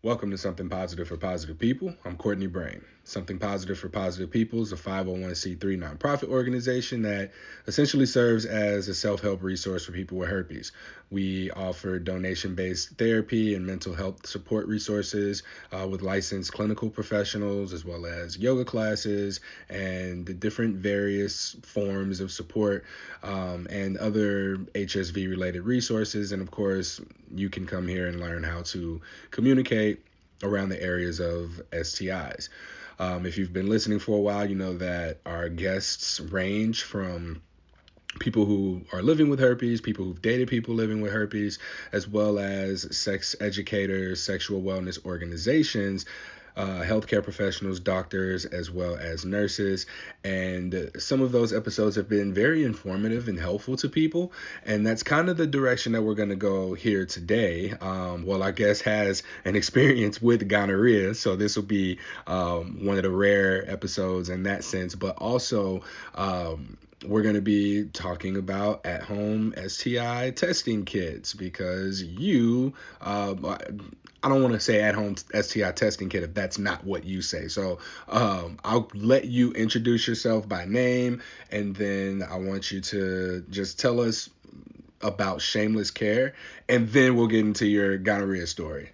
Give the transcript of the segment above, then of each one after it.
Welcome to Something Positive for Positive People. I'm Courtney Brain. Something Positive for Positive People is a 501c3 nonprofit organization that essentially serves as a self-help resource for people with herpes. We offer donation-based therapy and mental health support resources with licensed clinical professionals, as well as yoga classes and the different various forms of support and other HSV-related resources. And of course, you can come here and learn how to communicate around the areas of STIs. If you've been listening for a while, you know that our guests range from people who are living with herpes, people who've dated people living with herpes, as well as sex educators, sexual wellness organizations, healthcare professionals, doctors, as well as nurses. And some of those episodes have been very informative and helpful to people. And that's kind of the direction that we're going to go here today. Well, our guest has an experience with gonorrhea, so this will be one of the rare episodes in that sense, but also we're going to be talking about at-home STI testing kits because I don't want to say at-home STI testing kit if that's not what you say. So I'll let you introduce yourself by name, and then I want you to just tell us about Shameless Care, and then we'll get into your gonorrhea story.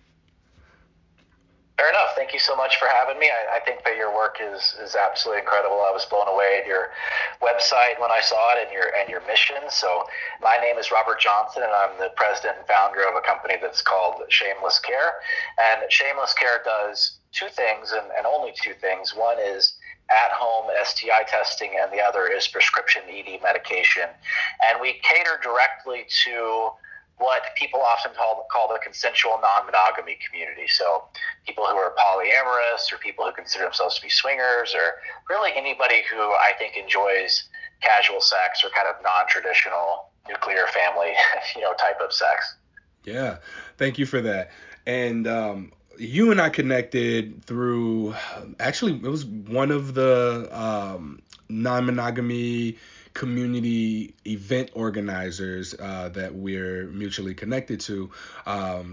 Fair enough. Thank you so much for having me. I think that your work is absolutely incredible. I was blown away at your website when I saw it and your mission. So my name is Robert Johnson, and I'm the president and founder of a company that's called Shameless Care. And Shameless Care does two things, and only two things. One is at-home STI testing, and the other is prescription ED medication. And we cater directly to what people often call the consensual non-monogamy community. So people who are polyamorous, or people who consider themselves to be swingers, or really anybody who I think enjoys casual sex or kind of non-traditional nuclear family, type of sex. Yeah, thank you for that. And you and I connected through, actually, it was one of the non-monogamy community event organizers that we're mutually connected to.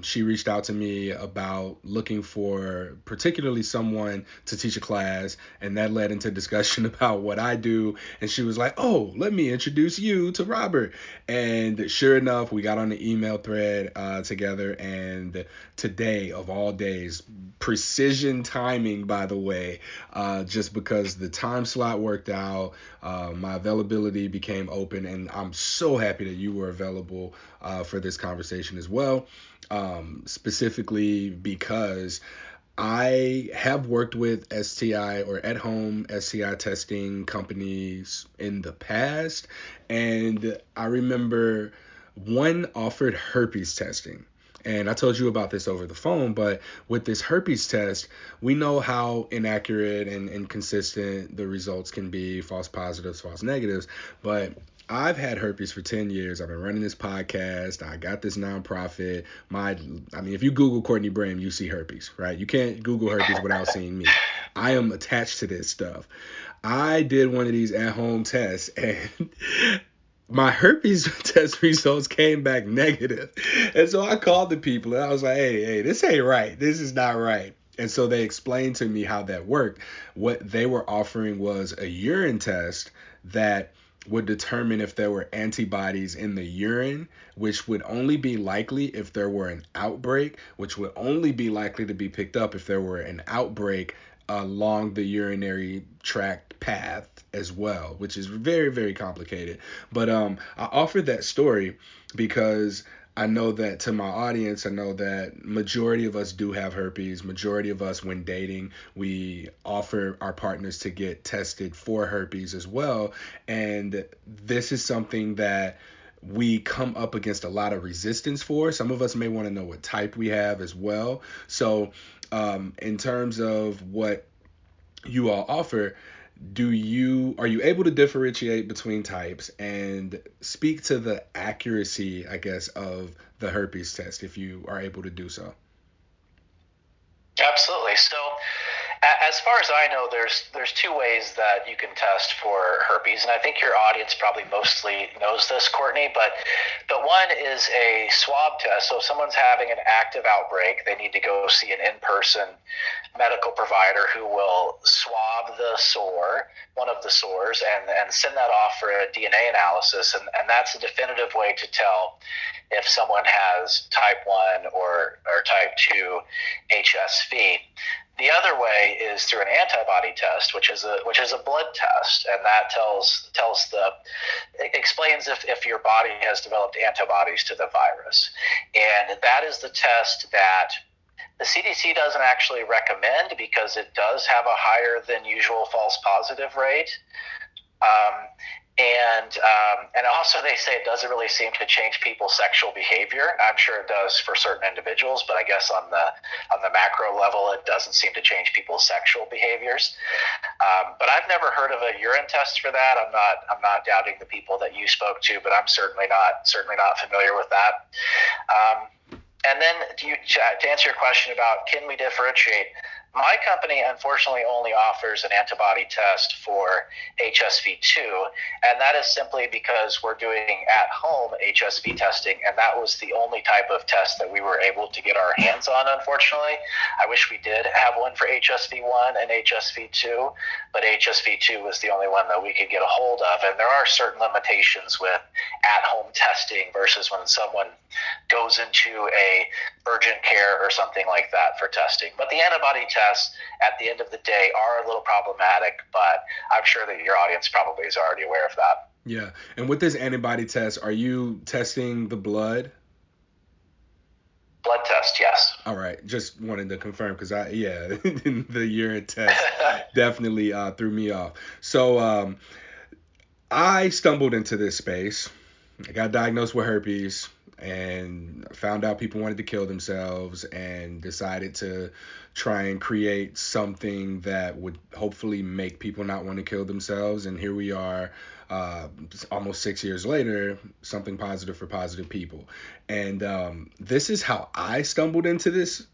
She reached out to me about looking for particularly someone to teach a class, and that led into discussion about what I do. And she was like, "Oh, let me introduce you to Robert." And sure enough, we got on the email thread together, and today of all days, precision timing, by the way, just because the time slot worked out, my availability became open, and I'm so happy that you were available for this conversation as well, specifically because I have worked with STI or at-home STI testing companies in the past, and I remember one offered herpes testing. And I told you about this over the phone, but with this herpes test, we know how inaccurate and inconsistent the results can be, false positives, false negatives. But I've had herpes for 10 years. I've been running this podcast. I got this nonprofit. If you Google Courtney Brain, you see herpes, right? You can't Google herpes without seeing me. I am attached to this stuff. I did one of these at-home tests, and my herpes test results came back negative. And so I called the people and I was like, hey, this ain't right. This is not right. And so they explained to me how that worked. What they were offering was a urine test that would determine if there were antibodies in the urine, which would only be likely if there were an outbreak, which would only be likely to be picked up if there were an outbreak along the urinary tract path as well, which is very, very complicated. But I offered that story because I know that to my audience, I know that majority of us do have herpes. Majority of us, when dating, we offer our partners to get tested for herpes as well. And this is something that we come up against a lot of resistance for. Some of us may want to know what type we have as well. So in terms of what you all offer, are you able to differentiate between types and speak to the accuracy, I guess, of the herpes test if you are able to do so? Absolutely. So As far as I know, there's two ways that you can test for herpes, and I think your audience probably mostly knows this, Courtney. But one is a swab test. So if someone's having an active outbreak, they need to go see an in-person medical provider who will swab the sore, one of the sores, and send that off for a DNA analysis, and that's a definitive way to tell if someone has type 1 or type 2 HSV. The other way is through an antibody test, which is a blood test, and that explains if your body has developed antibodies to the virus. And that is the test that the CDC doesn't actually recommend because it does have a higher than usual false positive rate. And also they say it doesn't really seem to change people's sexual behavior. I'm sure it does for certain individuals, but I guess on the macro level, it doesn't seem to change people's sexual behaviors. But I've never heard of a urine test for that. I'm not doubting the people that you spoke to, but I'm certainly not familiar with that. And then to answer your question about can we differentiate, my company unfortunately only offers an antibody test for HSV2, and that is simply because we're doing at-home HSV testing, and that was the only type of test that we were able to get our hands on, unfortunately. I wish we did have one for HSV1 and HSV2, but HSV2 was the only one that we could get a hold of, and there are certain limitations with at-home testing versus when someone goes into a urgent care or something like that for testing. But the antibody tests at the end of the day are a little problematic, but I'm sure that your audience probably is already aware of that. Yeah. And with this antibody test, are you testing the blood? Blood test, yes. All right. Just wanted to confirm because the urine test definitely threw me off. So I stumbled into this space. I got diagnosed with herpes and found out people wanted to kill themselves and decided to try and create something that would hopefully make people not want to kill themselves. And here we are, almost 6 years later, something positive for positive people. And this is how I stumbled into this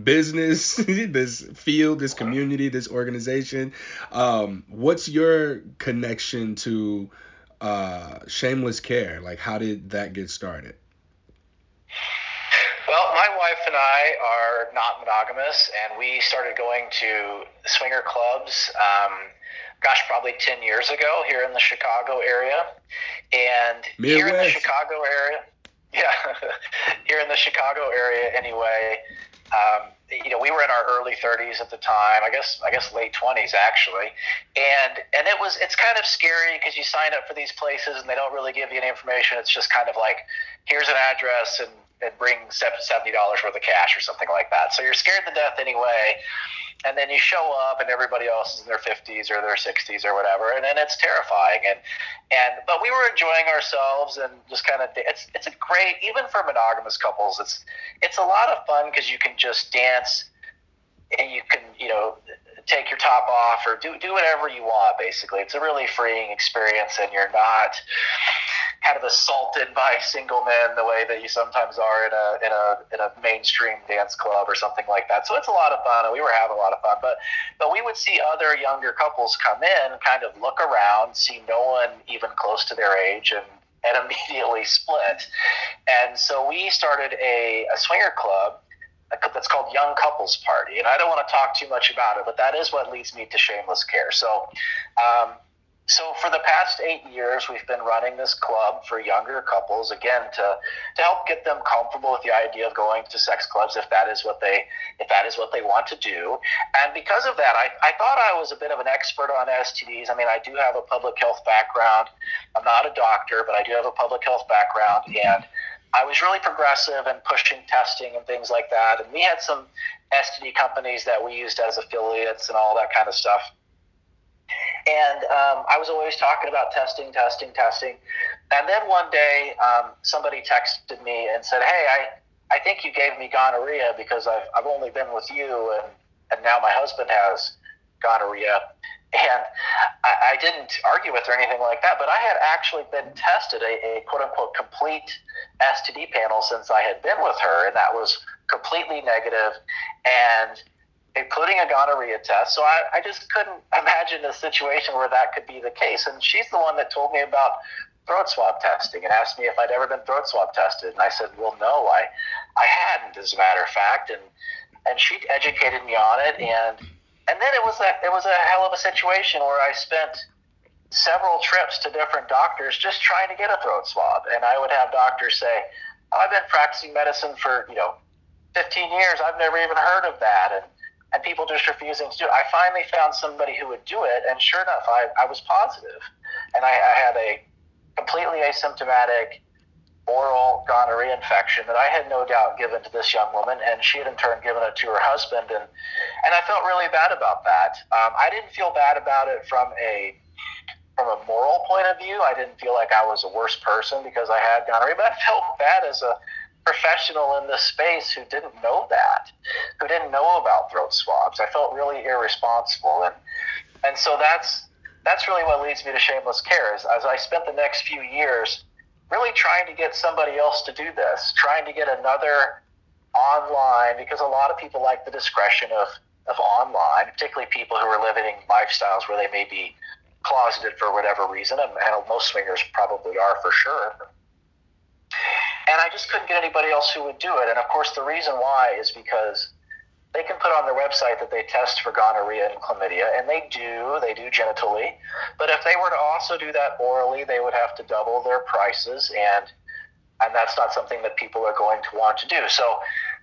business, this field, this community, this organization. What's your connection to Shameless Care? Like, how did that get started? Well, my wife and I are not monogamous, and we started going to swinger clubs, probably 10 years ago here in the Chicago area. And Midwest. Here in the Chicago area, here in the Chicago area anyway, we were in our early 30s at the time, I guess late 20s actually. And it's kind of scary because you sign up for these places and they don't really give you any information. It's just kind of like, here's an address and bring $70 worth of cash or something like that. So you're scared to death anyway. And then you show up and everybody else is in their 50s or their 60s or whatever. And then it's terrifying. But we were enjoying ourselves and just kind of, it's a great, even for monogamous couples, it's a lot of fun because you can just dance and you can, take your top off or do whatever you want, basically. It's a really freeing experience and you're not kind of assaulted by single men the way that you sometimes are in a mainstream dance club or something like that. So it's a lot of fun, and we were having a lot of fun. But we would see other younger couples come in, kind of look around, see no one even close to their age, and immediately split. And so we started a swinger club that's called Young Couples Party. And I don't want to talk too much about it, but that is what leads me to Shameless Care. So for the past 8 years, we've been running this club for younger couples, again, to help get them comfortable with the idea of going to sex clubs if that is what they want to do. And because of that, I thought I was a bit of an expert on STDs. I mean, I do have a public health background. I'm not a doctor, but I do have a public health background, and I was really progressive and pushing testing and things like that. And we had some STD companies that we used as affiliates and all that kind of stuff. And I was always talking about testing. And then one day, somebody texted me and said, "Hey, I think you gave me gonorrhea because I've only been with you, and now my husband has gonorrhea." And I didn't argue with her or anything like that, but I had actually been tested a quote-unquote complete STD panel since I had been with her, and that was completely negative. And including a gonorrhea test. So I just couldn't imagine a situation where that could be the case. And she's the one that told me about throat swab testing and asked me if I'd ever been throat swab tested. And I said, well, no, I hadn't, as a matter of fact. And she educated me on it. And then it was a hell of a situation where I spent several trips to different doctors just trying to get a throat swab. And I would have doctors say, oh, I've been practicing medicine for, 15 years. I've never even heard of that. And people just refusing to do it. I finally found somebody who would do it, and sure enough, I was positive. And I had a completely asymptomatic oral gonorrhea infection that I had no doubt given to this young woman, and she had in turn given it to her husband, and I felt really bad about that. I didn't feel bad about it from a moral point of view. I didn't feel like I was a worse person because I had gonorrhea, but I felt bad as a professional in this space who didn't know that, who didn't know about throat swabs. I felt really irresponsible, and so that's really what leads me to Shameless Care. As I spent the next few years really trying to get somebody else to do this, trying to get another online, because a lot of people like the discretion of online, particularly people who are living lifestyles where they may be closeted for whatever reason, and most swingers probably are for sure. And I just couldn't get anybody else who would do it. And of course, the reason why is because they can put on their website that they test for gonorrhea and chlamydia, and they do genitally. But if they were to also do that orally, they would have to double their prices, and that's not something that people are going to want to do. So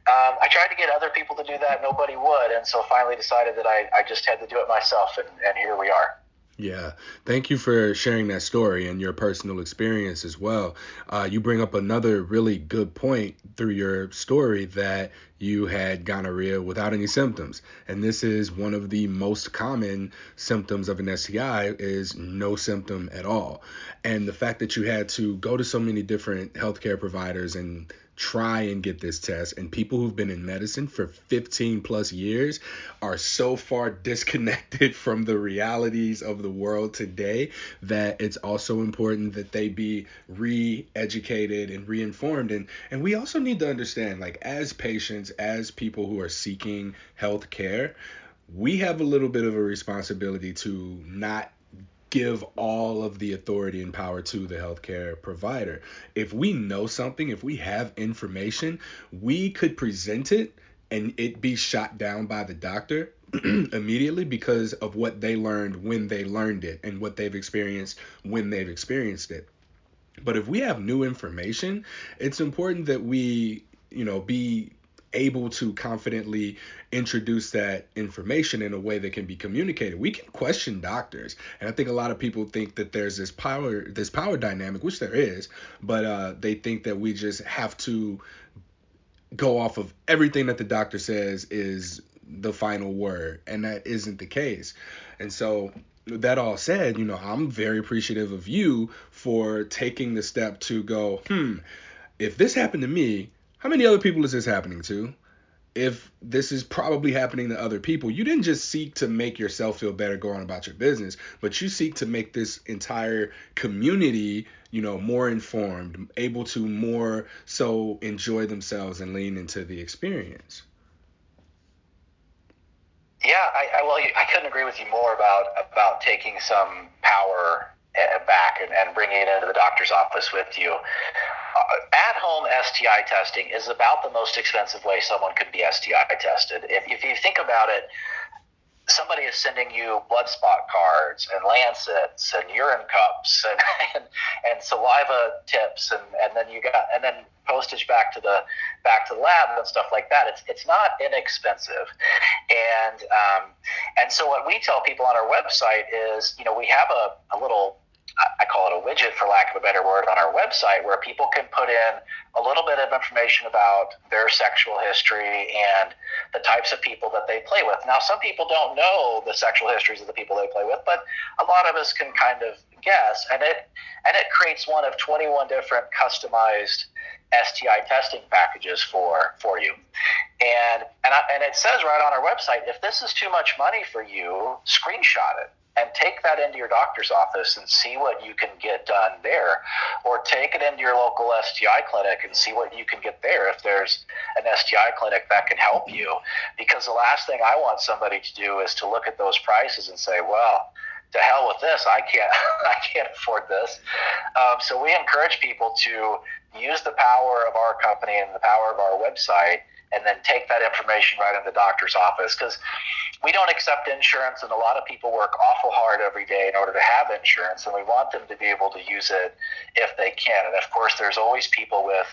I tried to get other people to do that. Nobody would. And so finally decided that I just had to do it myself, and here we are. Yeah. Thank you for sharing that story and your personal experience as well. You bring up another really good point through your story, that you had gonorrhea without any symptoms. And this is one of the most common symptoms of an STI, is no symptom at all. And the fact that you had to go to so many different healthcare providers and try and get this test, and people who've been in medicine for 15 plus years are so far disconnected from the realities of the world today that it's also important that they be re-educated and re-informed. And we also need to understand, like, as patients, as people who are seeking health care, we have a little bit of a responsibility to not give all of the authority and power to the healthcare provider. If we know something, if we have information, we could present it and it be shot down by the doctor immediately because of what they learned when they learned it and what they've experienced when they've experienced it. But if we have new information, it's important that we, be able to confidently introduce that information in a way that can be communicated. We can question doctors, and I think a lot of people think that there's this power dynamic, which there is, but they think that we just have to go off of everything that the doctor says is the final word, and that isn't the case. And so that all said, I'm very appreciative of you for taking the step to go, if this happened to me, how many other people is this happening to? If this is probably happening to other people, you didn't just seek to make yourself feel better going about your business, but you seek to make this entire community, more informed, able to more so enjoy themselves and lean into the experience. Yeah, I couldn't agree with you more about taking some power back and bringing it into the doctor's office with you. At-home STI testing is about the most expensive way someone could be STI tested. If you think about it, somebody is sending you blood spot cards and lancets and urine cups and saliva tips and then postage back to the lab and stuff like that. It's not inexpensive, and so what we tell people on our website is, we have a little, I call it a widget for lack of a better word, on our website where people can put in a little bit of information about their sexual history and the types of people that they play with. Now, some people don't know the sexual histories of the people they play with, but a lot of us can kind of guess, and it creates one of 21 different customized STI testing packages for you. And And it says right on our website, if this is too much money for you, screenshot it and take that into your doctor's office and see what you can get done there. Or take it into your local STI clinic and see what you can get there if there's an STI clinic that can help you. Because the last thing I want somebody to do is to look at those prices and say, well, to hell with this, I can't afford this. So we encourage people to use the power of our company and the power of our website, and then take that information right in the doctor's office, because we don't accept insurance, and a lot of people work awful hard every day in order to have insurance, and we want them to be able to use it if they can. And of course, there's always people with,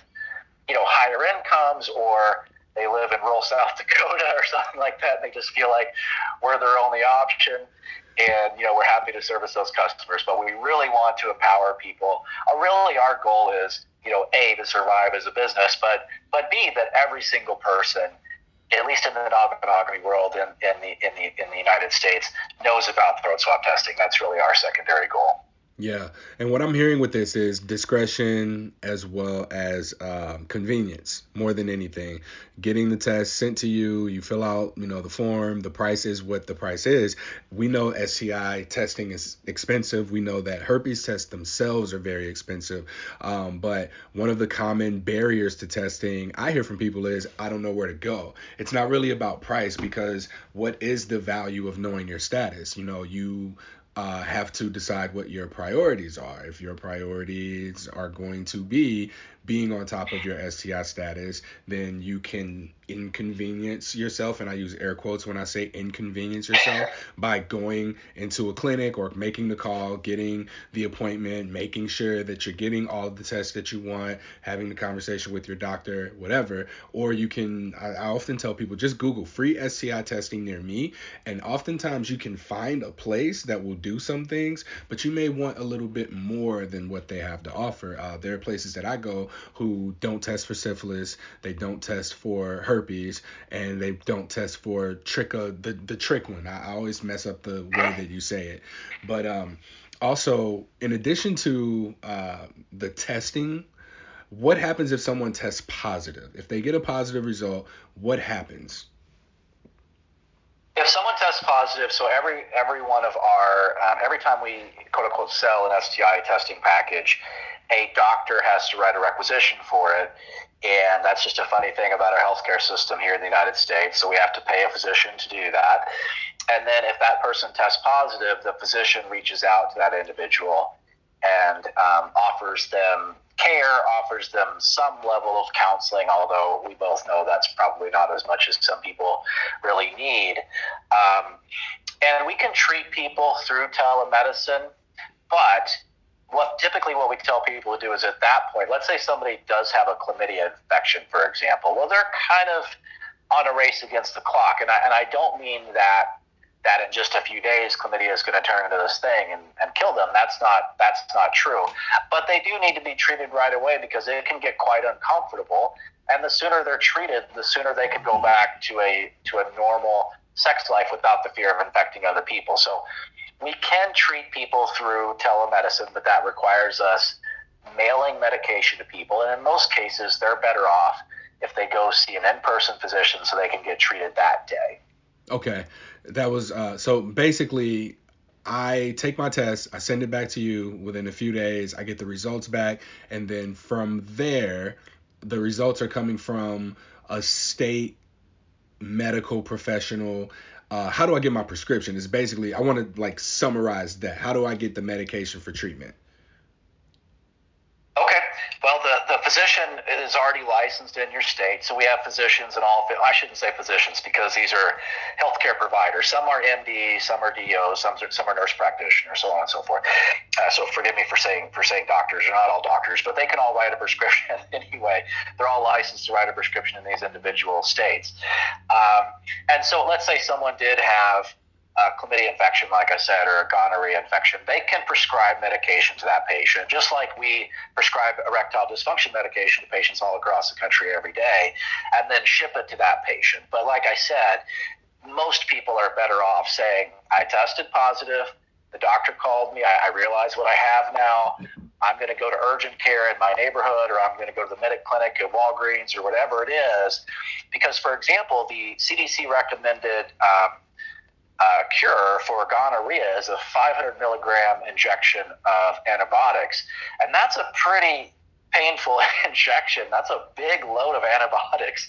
higher incomes, or they live in rural South Dakota or something like that, and they just feel like we're their only option. And, we're happy to service those customers, but we really want to empower people. Really, our goal is, A, to survive as a business, but B, that every single person, at least in the non-monogamy world in the United States, knows about throat swab testing. That's really our secondary goal. Yeah, and what I'm hearing with this is discretion as well as convenience more than anything. Getting the test sent to you, you fill out, the form, the price is what the price is. We know STI testing is expensive. We know that herpes tests themselves are very expensive. But one of the common barriers to testing I hear from people is, I don't know where to go. It's not really about price, because what is the value of knowing your status? You have to decide what your priorities are. If your priorities are going to be being on top of your STI status, then you can inconvenience yourself, and I use air quotes when I say inconvenience yourself, by going into a clinic or making the call, getting the appointment, making sure that you're getting all of the tests that you want, having the conversation with your doctor, whatever. Or you can, I often tell people, just Google free STI testing near me, and oftentimes you can find a place that will do some things, but you may want a little bit more than what they have to offer. There are places that I go who don't test for syphilis, they don't test for herpes, and they don't test for the trick one. I always mess up the way that you say it. But also, in addition to the testing, what happens if someone tests positive? If they get a positive result, what happens? If someone tests positive, so every one of our, every time we quote unquote sell an STI testing package, a doctor has to write a requisition for it. And that's just a funny thing about our healthcare system here in the United States. So we have to pay a physician to do that. And then if that person tests positive, the physician reaches out to that individual and offers them care, offers them some level of counseling, although we both know that's probably not as much as some people really need. And we can treat people through telemedicine, but what we tell people to do is, at that point, let's say somebody does have a chlamydia infection, for example. Well, they're kind of on a race against the clock, and I don't mean that in just a few days chlamydia is going to turn into this thing and kill them. That's not true. But they do need to be treated right away, because it can get quite uncomfortable. And the sooner they're treated, the sooner they can go back to a normal sex life without the fear of infecting other people. So we can treat people through telemedicine, but that requires us mailing medication to people. And in most cases, they're better off if they go see an in-person physician so they can get treated that day. Okay. That was, so basically, I take my test, I send it back to you within a few days, I get the results back, and then from there, the results are coming from a state medical professional. How do I get my prescription? It's basically, I want to summarize that. How do I get the medication for treatment? Okay. Well, the physician is already licensed in your state, so we have physicians in all. I shouldn't say physicians, because these are healthcare providers. Some are MDs, some are DOs, some are nurse practitioners, so on and so forth. So forgive me for saying doctors. They're not all doctors, but they can all write a prescription anyway. They're all licensed to write a prescription in these individual states. And so let's say someone did have a chlamydia infection, like I said, or a gonorrhea infection. They can prescribe medication to that patient, just like we prescribe erectile dysfunction medication to patients all across the country every day, and then ship it to that patient. But like I said, most people are better off saying, I tested positive, The doctor called me. I realized what I have now. I'm going to go to urgent care in my neighborhood, or I'm going to go to the Medic Clinic at Walgreens or whatever it is. Because, for example, the CDC recommended cure for gonorrhea is a 500 milligram injection of antibiotics. And that's a pretty painful injection. That's a big load of antibiotics,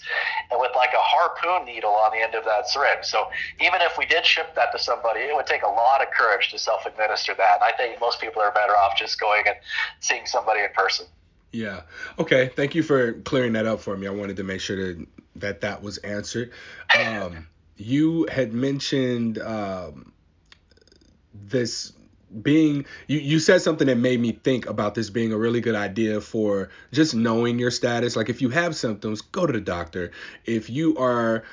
and with like a harpoon needle on the end of that syringe. So even if we did ship that to somebody, it would take a lot of courage to self-administer that. And I think most people are better off just going and seeing somebody in person. Yeah. Okay. Thank you for clearing that up for me. I wanted to make sure that was answered. You had mentioned this being, you said something that made me think about this being a really good idea for just knowing your status. Like if you have symptoms, go to the doctor. If you are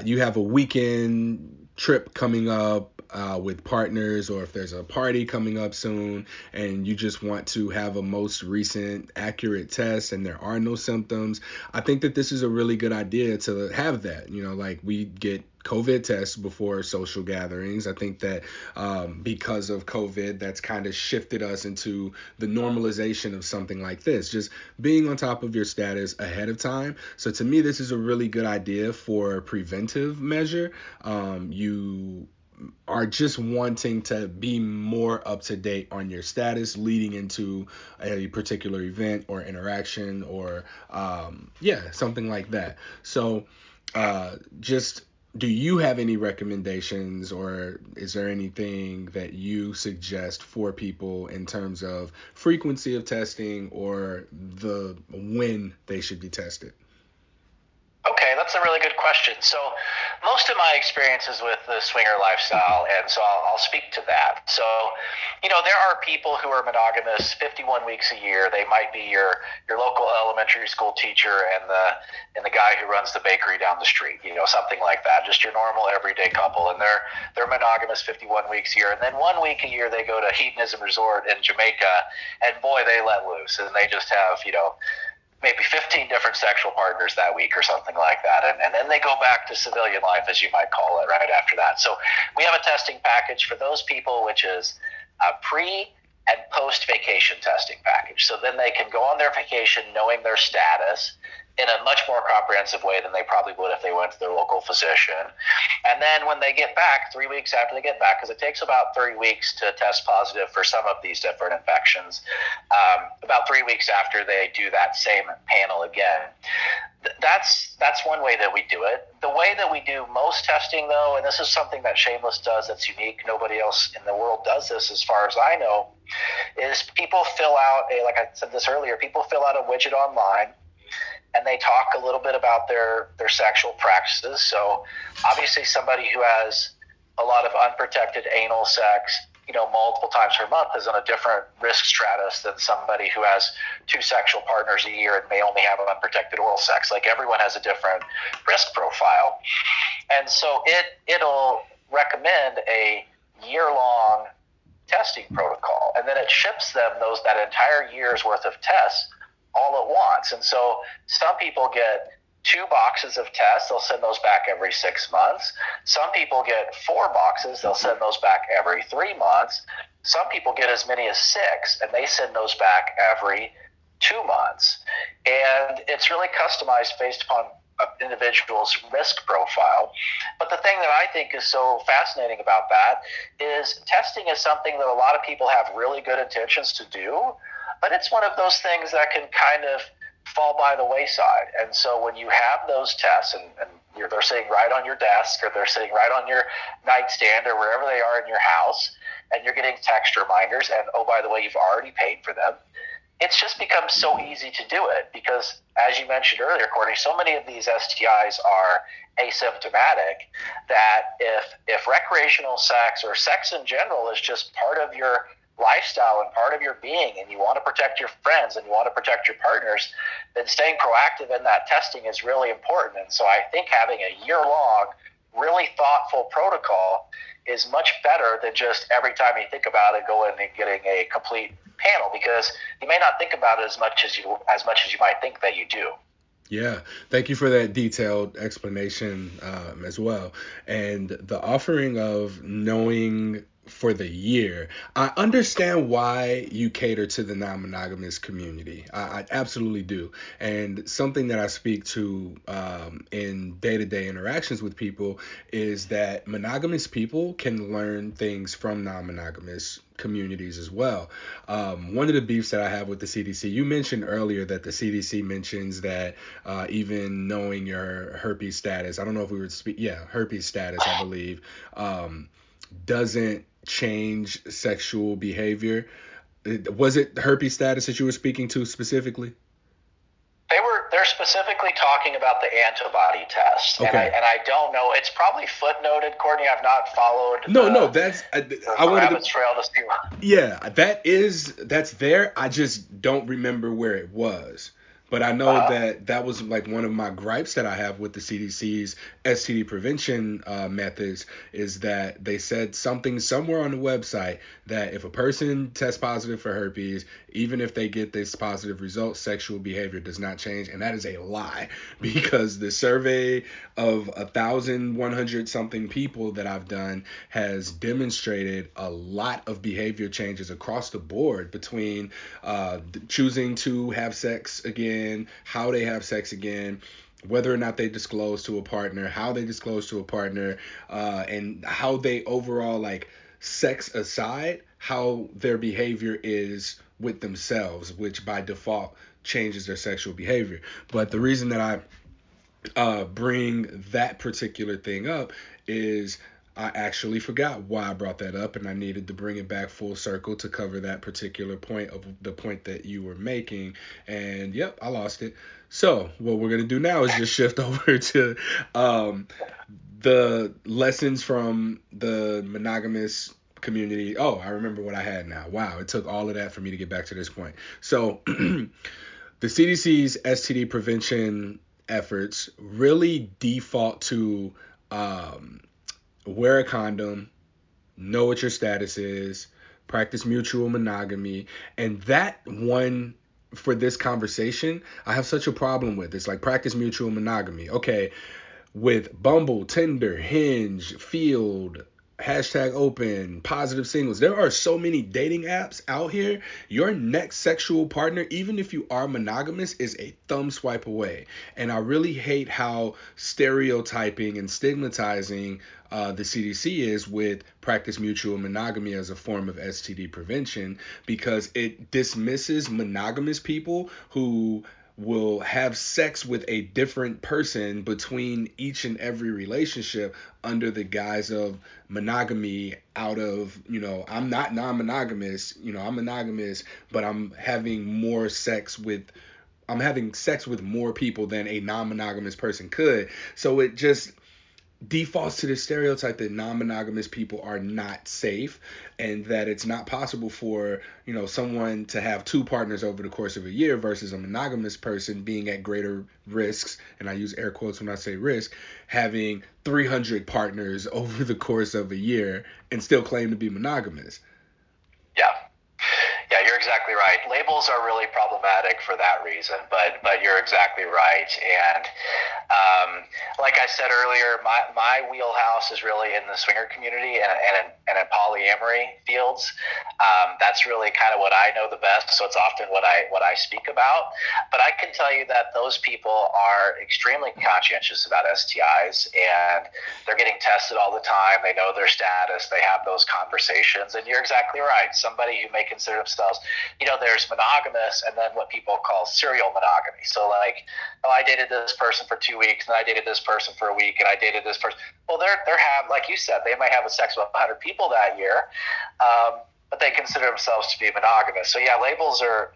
you have a weekend trip coming up with partners, or if there's a party coming up soon and you just want to have a most recent accurate test and there are no symptoms, I think that this is a really good idea to have that. Like we get COVID tests before social gatherings. I think that because of COVID, that's kind of shifted us into the normalization of something like this, just being on top of your status ahead of time. So to me, this is a really good idea for preventive measure. You are just wanting to be more up to date on your status leading into a particular event or interaction or something like that. So just do you have any recommendations, or is there anything that you suggest for people in terms of frequency of testing or the when they should be tested? Okay, that's a really good question. So most of my experiences with the swinger lifestyle, and so I'll speak to that. So, there are people who are monogamous 51 weeks a year. They might be your local elementary school teacher and the guy who runs the bakery down the street, something like that. Just your normal everyday couple, and they're monogamous 51 weeks a year. And then 1 week a year they go to a hedonism resort in Jamaica, and boy, they let loose, and they just have, maybe 15 different sexual partners that week or something like that. And then they go back to civilian life, as you might call it, right after that. So we have a testing package for those people, which is a pre and post vacation testing package. So then they can go on their vacation knowing their status in a much more comprehensive way than they probably would if they went to their local physician. And then when they get back, 3 weeks after they get back, because it takes about 3 weeks to test positive for some of these different infections, about 3 weeks after they do that same panel again. That's one way that we do it. The way that we do most testing, though, and this is something that Shameless does that's unique, nobody else in the world does this as far as I know, is people fill out like I said this earlier, people fill out a widget online, and they talk a little bit about their sexual practices. So obviously somebody who has a lot of unprotected anal sex, multiple times per month is on a different risk stratus than somebody who has 2 sexual partners a year and may only have unprotected oral sex. Like everyone has a different risk profile. And so it'll recommend a year-long testing protocol, and then it ships them that entire year's worth of tests all at once. And so some people get 2 boxes of tests. They'll send those back every 6 months. Some people get 4 boxes. They'll send those back every 3 months. Some people get as many as 6, and they send those back every 2 months. And it's really customized based upon an individual's risk profile. But the thing that I think is so fascinating about that is testing is something that a lot of people have really good intentions to do, but it's one of those things that can kind of fall by the wayside. And so when you have those tests and they're sitting right on your desk, or they're sitting right on your nightstand, or wherever they are in your house, and you're getting text reminders, and oh, by the way, you've already paid for them, it's just become so easy to do it because, as you mentioned earlier, Courtney, so many of these STIs are asymptomatic that if recreational sex or sex in general is just part of your lifestyle and part of your being, and you want to protect your friends and you want to protect your partners, then staying proactive in that testing is really important. And so I think having a year-long, really thoughtful protocol is much better than just every time you think about it, going and getting a complete panel, because you may not think about it as much as you might think that you do. Yeah, thank you for that detailed explanation as well. And the offering of knowing for the year. I understand why you cater to the non-monogamous community. I absolutely do. And something that I speak to in day-to-day interactions with people is that monogamous people can learn things from non-monogamous communities as well. One of the beefs that I have with the CDC, you mentioned earlier that the CDC mentions that even knowing your herpes status, I don't know if we were herpes status, I believe, doesn't change sexual behavior. Was it herpes status that you were speaking to specifically? They're specifically talking about the antibody test. Okay. And I don't know. It's probably footnoted, Courtney. I've not followed that's I wanted to trail to see. Yeah, that's there. I just don't remember where it was. But I know that was like one of my gripes that I have with the CDC's STD prevention methods is that they said something somewhere on the website that if a person tests positive for herpes, even if they get this positive result, sexual behavior does not change. And that is a lie because the survey of 1,100 something people that I've done has demonstrated a lot of behavior changes across the board between choosing to have sex again, how they have sex again, whether or not they disclose to a partner, how they disclose to a partner, and how they overall, like, sex aside, how their behavior is with themselves, which by default changes their sexual behavior. But the reason that I bring that particular thing up is I actually forgot why I brought that up, and I needed to bring it back full circle to cover that particular point of the point that you were making. And yep, I lost it. So what we're going to do now is just shift over to the lessons from the monogamous community. Oh, I remember what I had now. Wow, it took all of that for me to get back to this point. So the CDC's STD prevention efforts really default to wear a condom, know what your status is, practice mutual monogamy, and that one for this conversation, I have such a problem with. It's like practice mutual monogamy. Okay, with Bumble, Tinder, Hinge, Field, hashtag open, positive singles. There are so many dating apps out here. Your next sexual partner, even if you are monogamous, is a thumb swipe away. And I really hate how stereotyping and stigmatizing the CDC is with practice mutual monogamy as a form of STD prevention, because it dismisses monogamous people who will have sex with a different person between each and every relationship under the guise of monogamy, out of, I'm not non-monogamous, I'm monogamous, but I'm having sex with more people than a non-monogamous person could. So it just defaults to the stereotype that non-monogamous people are not safe, and that it's not possible for someone to have two partners over the course of a year versus a monogamous person being at greater risks, and I use air quotes when I say risk, having 300 partners over the course of a year and still claim to be monogamous. Yeah, you're exactly right. Labels are really problematic for that reason, but you're exactly right. And like I said earlier, my wheelhouse is really in the swinger community and in polyamory fields. That's really kind of what I know the best, so it's often what I speak about. But I can tell you that those people are extremely conscientious about STIs, and they're getting tested all the time. They know their status. They have those conversations. And you're exactly right. Somebody who may consider themselves, there's monogamous and then what people call serial monogamy. So like, I dated this person for 2 weeks, and I dated this person for a week, and I dated this person. Well, they're like you said, they might have a sex with 100 people that year, but they consider themselves to be monogamous. So yeah, labels are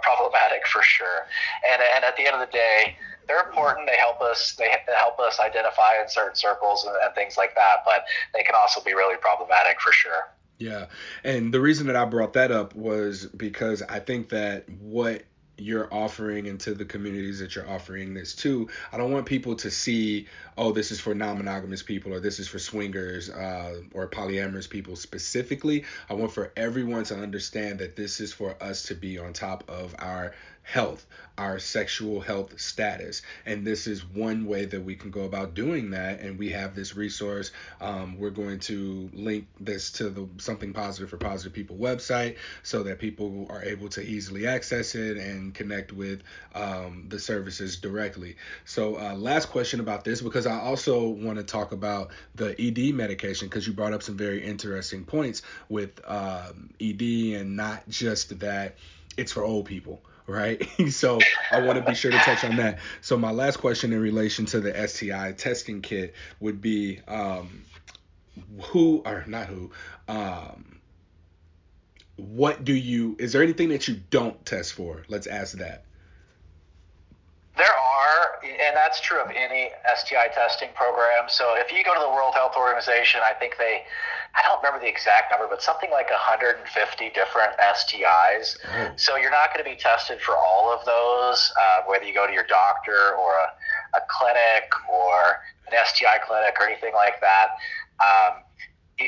problematic for sure. And at the end of the day, they're important. They help us identify in certain circles and things like that. But they can also be really problematic for sure. Yeah. And the reason that I brought that up was because I think that what you're offering into the communities that you're offering this to, I don't want people to see, oh, this is for non-monogamous people, or this is for swingers or polyamorous people specifically. I want for everyone to understand that this is for us to be on top of our health, our sexual health status. And this is one way that we can go about doing that. And we have this resource. We're going to link this to the Something Positive for Positive People website so that people are able to easily access it and connect with the services directly. So last question about this, because I also want to talk about the ED medication, because you brought up some very interesting points with ED, and not just that it's for old people, right? So I want to be sure to touch on that. So my last question in relation to the STI testing kit would be who, or not who, is there anything that you don't test for? Let's ask that. There are, and that's true of any STI testing program. So if you go to the World Health Organization, I think I don't remember the exact number, but something like 150 different STIs. Oh. So you're not going to be tested for all of those, whether you go to your doctor or a clinic or an STI clinic or anything like that.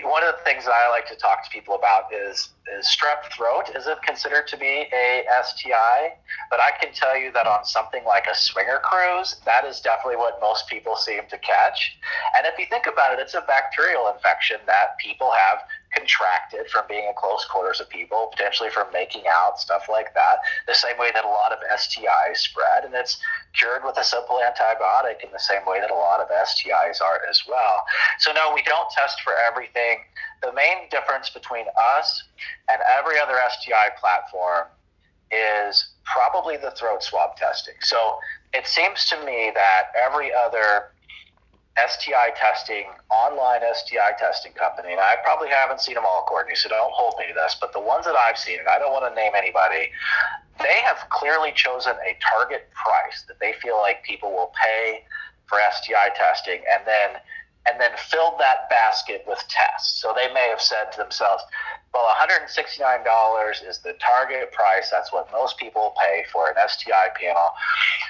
One of the things that I like to talk to people about is strep throat isn't considered to be a STI, but I can tell you that on something like a swinger cruise, that is definitely what most people seem to catch. And if you think about it, it's a bacterial infection that people have contracted from being in close quarters of people, potentially from making out, stuff like that, the same way that a lot of STIs spread, and it's cured with a simple antibiotic in the same way that a lot of STIs are as well. So no, we don't test for everything. The main difference between us and every other STI platform is probably the throat swab testing. So it seems to me that every other STI testing, online STI testing company, and I probably haven't seen them all, Courtney, so don't hold me to this, but the ones that I've seen, and I don't want to name anybody, they have clearly chosen a target price that they feel like people will pay for STI testing, and then filled that basket with tests. So they may have said to themselves, well, $169 is the target price. That's what most people pay for an STI panel.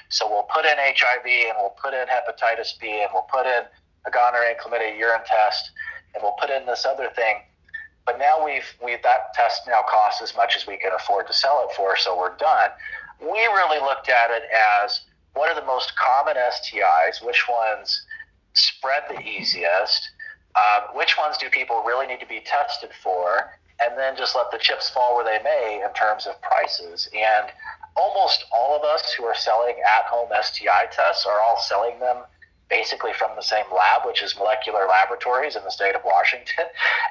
So we'll put in HIV, and we'll put in hepatitis B, and we'll put in a gonorrhea and chlamydia urine test, and we'll put in this other thing. But now that test now costs as much as we can afford to sell it for, so we're done. We really looked at it as, what are the most common STIs? Which ones spread the easiest? Which ones do people really need to be tested for? And then just let the chips fall where they may in terms of prices. And almost all of us who are selling at-home STI tests are all selling them basically from the same lab, which is Molecular Laboratories in the state of Washington,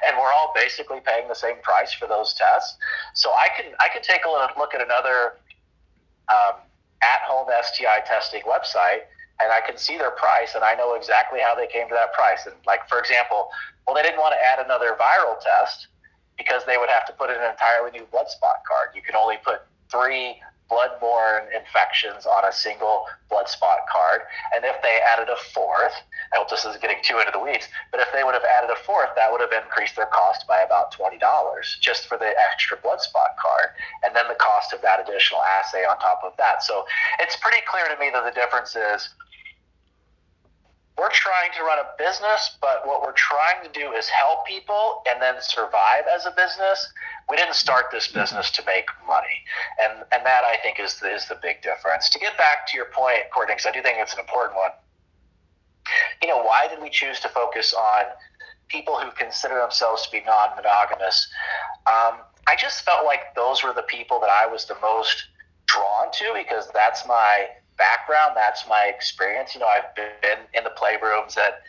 and we're all basically paying the same price for those tests. So I can take a look at another at-home STI testing website, and I can see their price, and I know exactly how they came to that price. And like, for example, well, they didn't want to add another viral test because they would have to put in an entirely new blood spot card. You can only put 3 blood-borne infections on a single blood spot card. And if they added a fourth, I hope this isn't getting too into the weeds, but if they would have added a fourth, that would have increased their cost by about $20 just for the extra blood spot card. And then the cost of that additional assay on top of that. So it's pretty clear to me that the difference is, we're trying to run a business, but what we're trying to do is help people and then survive as a business. We didn't start this business to make money. And that, I think, is the big difference. To get back to your point, Courtney, because I do think it's an important one, why did we choose to focus on people who consider themselves to be non-monogamous? I just felt like those were the people that I was the most drawn to, because that's my background, that's my experience. I've been in the playrooms at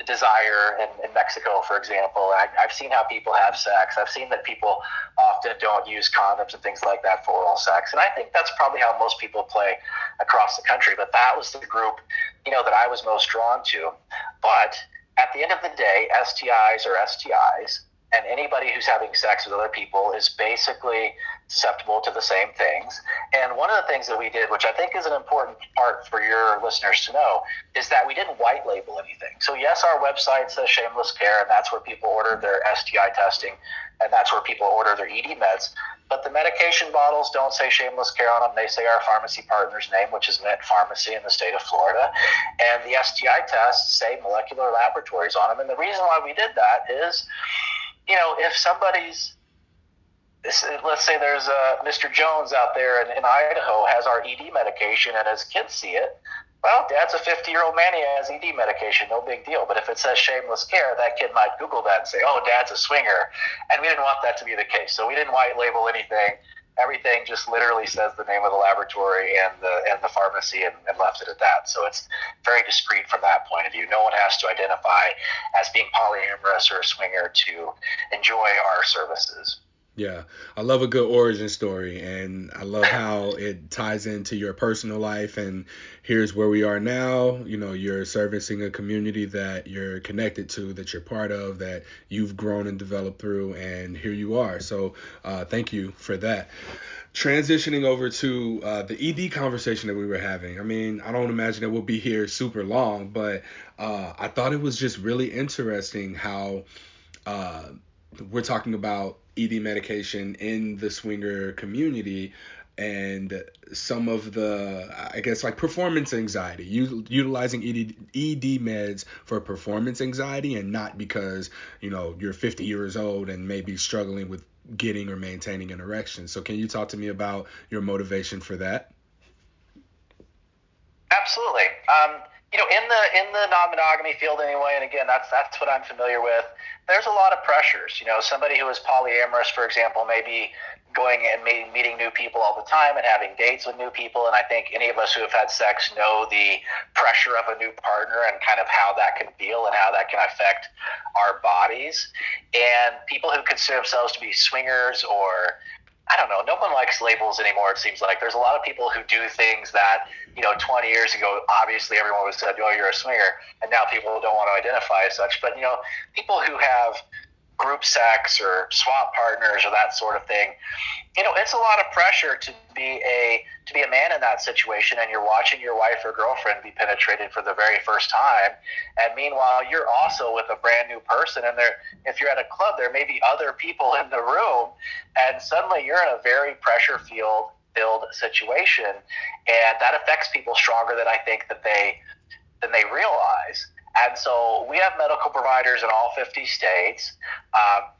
Desire in Mexico, for example. I've seen how people have sex. I've seen that people often don't use condoms and things like that for oral sex. And I think that's probably how most people play across the country. But that was the group, that I was most drawn to. But at the end of the day, STIs are STIs. And anybody who's having sex with other people is basically susceptible to the same things. And one of the things that we did, which I think is an important part for your listeners to know, is that we didn't white label anything. So yes, our website says Shameless Care, and that's where people order their STI testing, and that's where people order their ED meds. But the medication bottles don't say Shameless Care on them. They say our pharmacy partner's name, which is Mint Pharmacy in the state of Florida. And the STI tests say Molecular Laboratories on them. And the reason why we did that is, if somebody's let's say there's Mr. Jones out there in Idaho has our ED medication, and his kids see it. Well, Dad's a 50-year-old man. He has ED medication. No big deal. But if it says shameless care, that kid might Google that and say, "Oh, Dad's a swinger," and we didn't want that to be the case. So we didn't white label anything. Everything just literally says the name of the laboratory and the pharmacy, and left it at that. So it's very discreet from that point of view. No one has to identify as being polyamorous or a swinger to enjoy our services. Yeah, I love a good origin story, and I love how it ties into your personal life. And here's where we are now. You know, you're servicing a community that you're connected to, that you're part of, that you've grown and developed through, and here you are. So thank you for that. Transitioning over to the ED conversation that we were having. I mean, I don't imagine that we'll be here super long, but I thought it was just really interesting how we're talking about ED medication in the swinger community, and some of the, I guess, like performance anxiety, utilizing ED meds for performance anxiety, and not because, you know, you're 50 years old and maybe struggling with getting or maintaining an erection. So can you talk to me about your motivation for that? Absolutely. You know, in the non-monogamy field anyway, and again, that's what I'm familiar with. There's a lot of pressures. You know, somebody who is polyamorous, for example, may be going and meeting new people all the time and having dates with new people. And I think any of us who have had sex know the pressure of a new partner and kind of how that can feel and how that can affect our bodies. And people who consider themselves to be swingers, or I don't know, no one likes labels anymore, it seems like. There's a lot of people who do things that, you know, 20 years ago, obviously everyone would have said, "Oh, you're a swinger," and now people don't want to identify as such. But, you know, people who have group sex or swap partners or that sort of thing, you know, it's a lot of pressure to be a man in that situation, and you're watching your wife or girlfriend be penetrated for the very first time, and meanwhile you're also with a brand new person, and if you're at a club, there may be other people in the room, and suddenly you're in a very pressure filled situation, and that affects people stronger than I think that they realize. And so we have medical providers in all 50 states.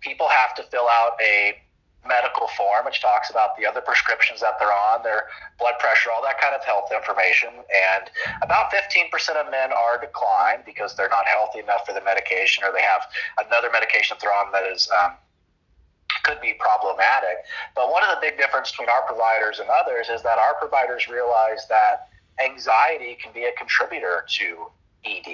People have to fill out a medical form, which talks about the other prescriptions that they're on, their blood pressure, all that kind of health information. And about 15% of men are declined because they're not healthy enough for the medication, or they have another medication that they're on that is could be problematic. But one of the big differences between our providers and others is that our providers realize that anxiety can be a contributor to ED.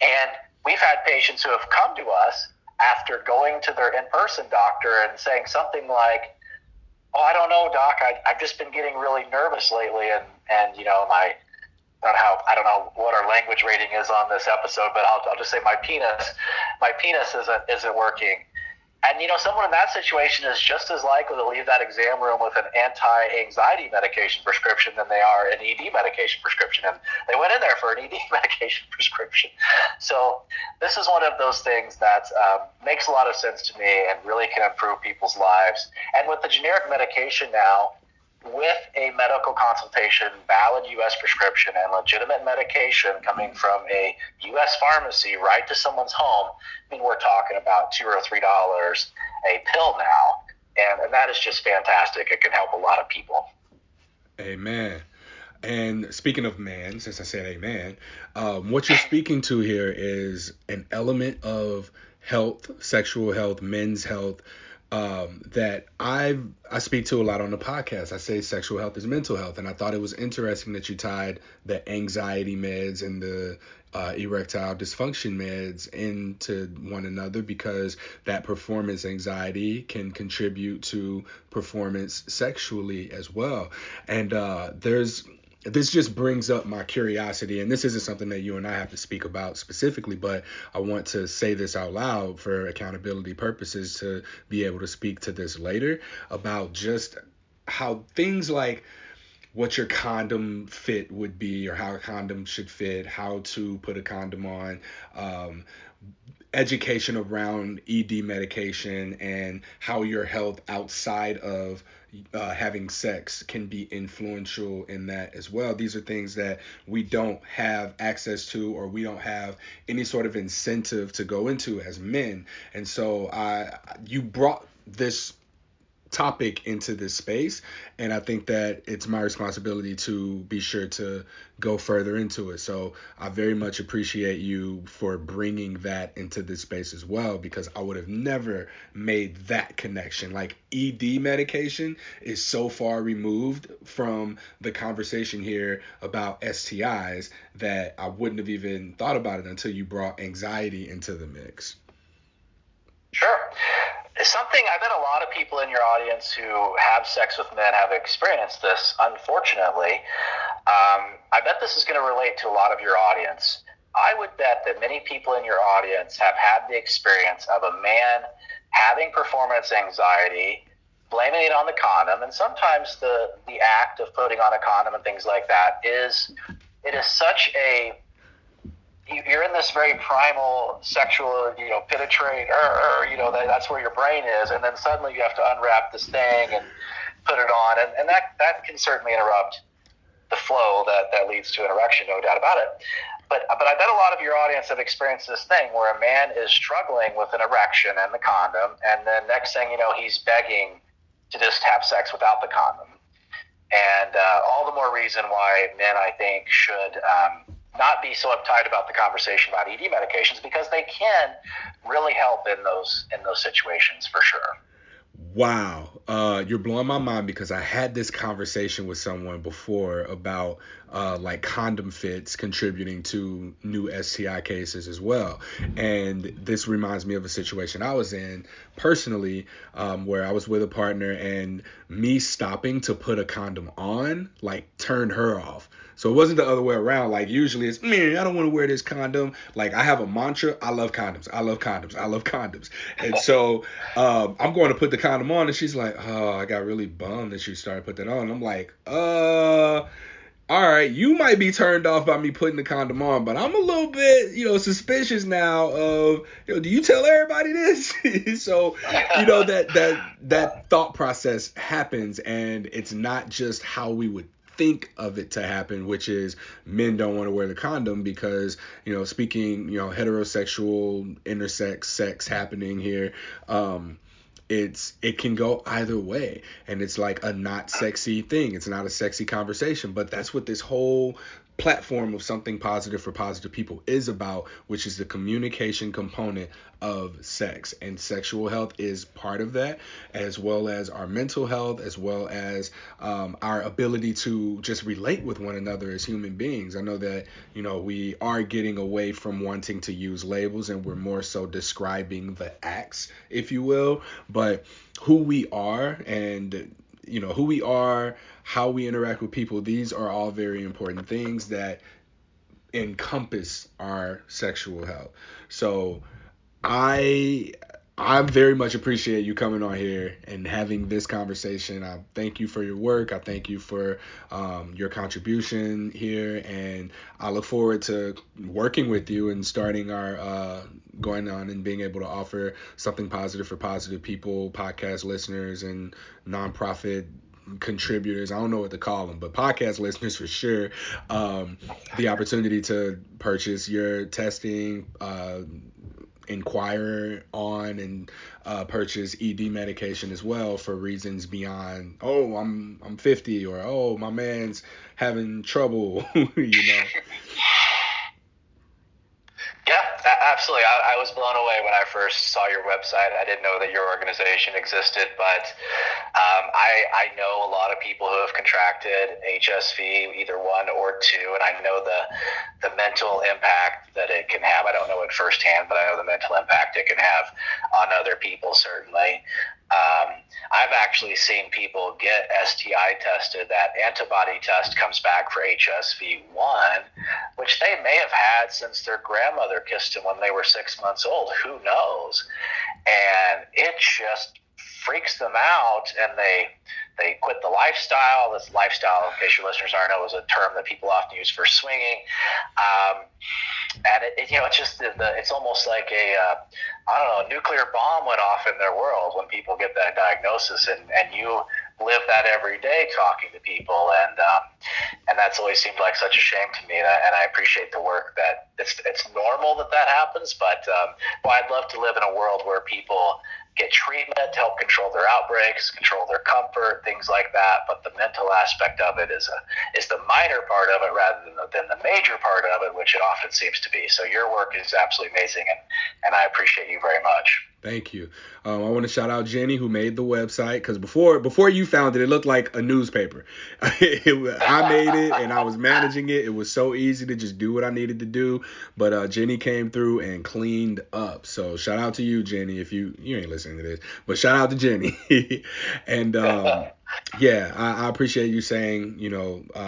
And we've had patients who have come to us after going to their in-person doctor and saying something like, "Oh, I don't know, doc, I've just been getting really nervous lately, and you know, I don't know what our language rating is on this episode, but I'll just say my penis isn't working." And, you know, someone in that situation is just as likely to leave that exam room with an anti-anxiety medication prescription than they are an ED medication prescription. And they went in there for an ED medication prescription. So this is one of those things that makes a lot of sense to me and really can improve people's lives. And with the generic medication now, with a medical consultation, valid U.S. prescription, and legitimate medication coming from a U.S. pharmacy right to someone's home, I mean, we're talking about $2 or $3 a pill now, and that is just fantastic. It can help a lot of people. Amen. And speaking of man, since I said amen, what you're speaking to here is an element of health, sexual health, men's health, that I speak to a lot on the podcast. I say sexual health is mental health, and I thought it was interesting that you tied the anxiety meds and the erectile dysfunction meds into one another, because that performance anxiety can contribute to performance sexually as well. And this just brings up my curiosity, and this isn't something that you and I have to speak about specifically, but I want to say this out loud for accountability purposes, to be able to speak to this later, about just how things like what your condom fit would be, or how a condom should fit, how to put a condom on, education around ED medication, and how your health outside of having sex can be influential in that as well. These are things that we don't have access to, or we don't have any sort of incentive to go into as men. And so you brought this topic into this space, and I think that it's my responsibility to be sure to go further into it. So I very much appreciate you for bringing that into this space as well, because I would have never made that connection. Like, ED medication is so far removed from the conversation here about STIs that I wouldn't have even thought about it until you brought anxiety into the mix. Sure. It's something I bet a lot of people in your audience who have sex with men have experienced this, unfortunately. I bet this is going to relate to a lot of your audience. I would bet that many people in your audience have had the experience of a man having performance anxiety, blaming it on the condom, and sometimes the act of putting on a condom and things like that is such a, you're in this very primal sexual, penetrate, that's where your brain is, and then suddenly you have to unwrap this thing and put it on, and that can certainly interrupt the flow that leads to an erection, no doubt about it. But I bet a lot of your audience have experienced this thing where a man is struggling with an erection and the condom, and then next thing you know, he's begging to just have sex without the condom. And all the more reason why men, I think, should not be so uptight about the conversation about ED medications, because they can really help in those situations for sure. Wow. You're blowing my mind, because I had this conversation with someone before about like condom fits contributing to new STI cases as well. And this reminds me of a situation I was in personally, where I was with a partner, and me stopping to put a condom on like turned her off. So it wasn't the other way around. Like, usually it's, man, I don't want to wear this condom. Like, I have a mantra: I love condoms. I love condoms. I love condoms. And so I'm going to put the condom on, and she's like, oh, I got really bummed that you started putting that on. And I'm like, all right, you might be turned off by me putting the condom on, but I'm a little bit, suspicious now of, do you tell everybody this? So, that thought process happens, and it's not just how we would think of it to happen, which is men don't want to wear the condom because, speaking, heterosexual, intersex sex happening here, it can go either way, and it's like a not sexy thing. It's not a sexy conversation, but that's what this whole platform of something positive for positive people is about, which is the communication component of sex, and sexual health is part of that, as well as our mental health, as well as our ability to just relate with one another as human beings. I know that we are getting away from wanting to use labels, and we're more so describing the acts, if you will, but who we are, and who we are, how we interact with people, these are all very important things that encompass our sexual health. So I very much appreciate you coming on here and having this conversation. I thank you for your work. I thank you for your contribution here, and I look forward to working with you and starting our going on and being able to offer something positive for positive people, podcast listeners, and nonprofit contributors. I don't know what to call them, but podcast listeners for sure. The opportunity to purchase your testing, inquire on, and purchase ED medication as well for reasons beyond, oh, I'm 50, or oh, my man's having trouble. Yeah, absolutely. I was blown away when I first saw your website. I didn't know that your organization existed, but I know a lot of people who have contracted HSV, either one or two, and I know the mental impact that it can have. I don't know it firsthand, but I know the mental impact it can have on other people, certainly. I've actually seen people get STI tested. That antibody test comes back for HSV1, which they may have had since their grandmother kissed them when they were 6 months old. Who knows? And it just freaks them out, and they quit the lifestyle. This lifestyle, in case your listeners aren't know, is a term that people often use for swinging. And it's just it's almost like a nuclear bomb went off in their world when people get that diagnosis, and you live that every day talking to people, and that's always seemed like such a shame to me, and I appreciate the work that it's normal that happens, but I'd love to live in a world where people get treatment to help control their outbreaks, control their comfort, things like that. But the mental aspect of it is the minor part of it rather than the major part of it, which it often seems to be. So your work is absolutely amazing, and I appreciate you very much. Thank you. I want to shout out Jenny, who made the website, because before you found it, it looked like a newspaper. I made it and I was managing it. It was so easy to just do what I needed to do. But Jenny came through and cleaned up. So shout out to you, Jenny, if you ain't listening to this, but shout out to Jenny. And yeah, I appreciate you saying,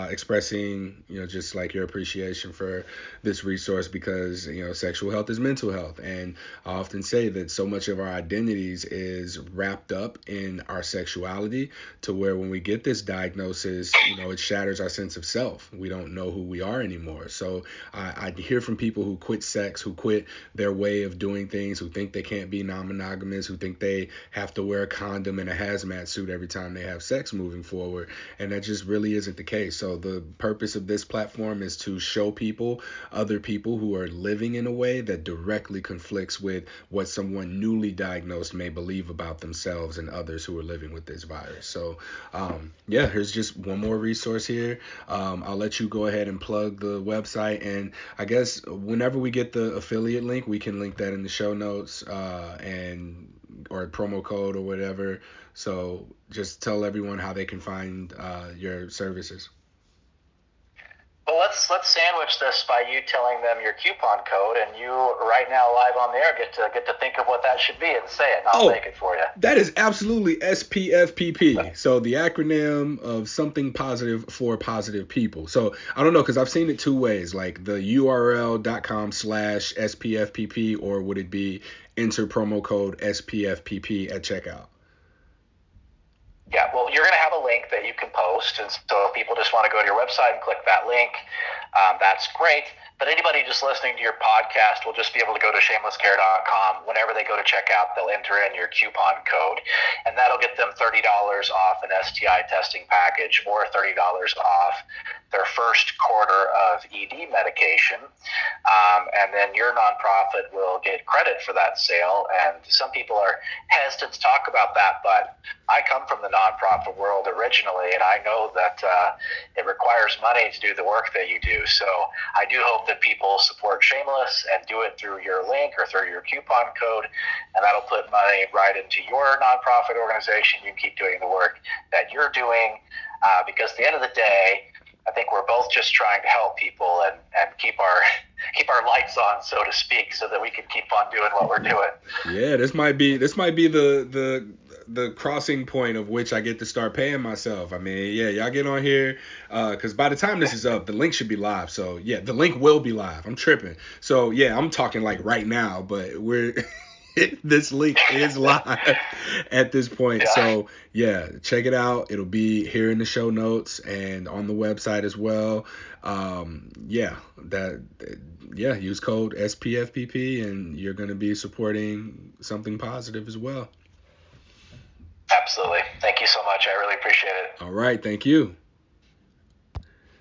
expressing, just like your appreciation for this resource, because, sexual health is mental health. And I often say that so much of our identities is wrapped up in our sexuality, to where when we get this diagnosis, it shatters our sense of self. We don't know who we are anymore. So I hear from people who quit sex, who quit their way of doing things, who think they can't be non-monogamous, who think they have to wear a condom and a hazmat suit every time they have sex moving forward. And that just really isn't the case. So the purpose of this platform is to show other people who are living in a way that directly conflicts with what someone newly diagnosed may believe about themselves and others who are living with this virus. So here's just one more resource here. I'll let you go ahead and plug the website, and I guess whenever we get the affiliate link, we can link that in the show notes, or a promo code or whatever. So just tell everyone how they can find your services. Well, let's sandwich this by you telling them your coupon code, and you right now live on the air get to think of what that should be and say it, and I'll make it for you. That is absolutely SPFPP. So the acronym of something positive for positive people. So I don't know, because I've seen it two ways, like the url.com/SPFPP, or would it be enter promo code SPFPP at checkout? Yeah, well, you're going to have a link that you can post, and so if people just want to go to your website and click that link, that's great. But anybody just listening to your podcast will just be able to go to shamelesscare.com. Whenever they go to checkout, they'll enter in your coupon code, and that'll get them $30 off an STI testing package, or $30 off their first quarter of ED medication. And then your nonprofit will get credit for that sale. And some people are hesitant to talk about that, but I come from the nonprofit world originally, and I know that it requires money to do the work that you do. So I do hope that people support Shameless and do it through your link or through your coupon code, and that'll put money right into your nonprofit organization. You keep doing the work that you're doing, because at the end of the day, I think we're both just trying to help people and keep our lights on, so to speak, so that we can keep on doing what we're doing. Yeah, this might be the crossing point of which I get to start paying myself. I mean, yeah, y'all get on here, because by the time this is up, the link should be live. So yeah, the link will be live. I'm tripping. So yeah, I'm talking like right now, but this link is live at this point. Yeah. So yeah, check it out. It'll be here in the show notes and on the website as well. Use code SPFPP and you're going to be supporting something positive as well. Absolutely. Thank you so much. I really appreciate it. All right. Thank you.